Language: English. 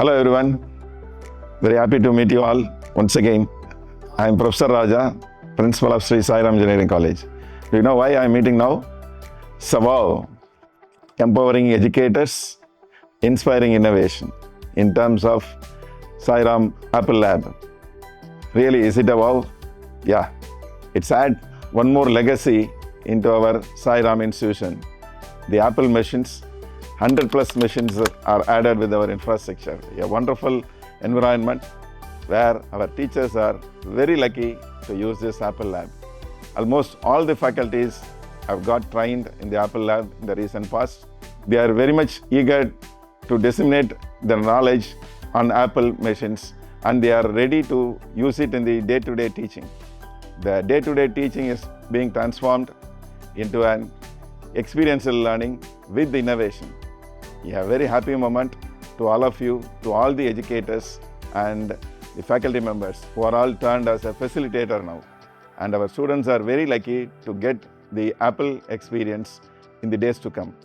Hello everyone, very happy to meet you all once again. I am Professor Raja, Principal of Sri Sairam Engineering College. Do you know why I am meeting now? So, empowering educators, inspiring innovation in terms of Sairam Apple Lab. Really, is it a wow? Yeah, it's add one more legacy into our Sairam Institution. The Apple machines, 100 plus machines are added with our infrastructure. A wonderful environment where our teachers are very lucky to use this Apple Lab. Almost all the faculties have got trained in the Apple Lab in the recent past. They are very much eager to disseminate their knowledge on Apple machines, and they are ready to use it in the day-to-day teaching. The day-to-day teaching is being transformed into an experiential learning with innovation. A very happy moment to all of you, to all the educators and the faculty members who are all turned as a facilitator now. And our students are very lucky to get the Apple experience in the days to come.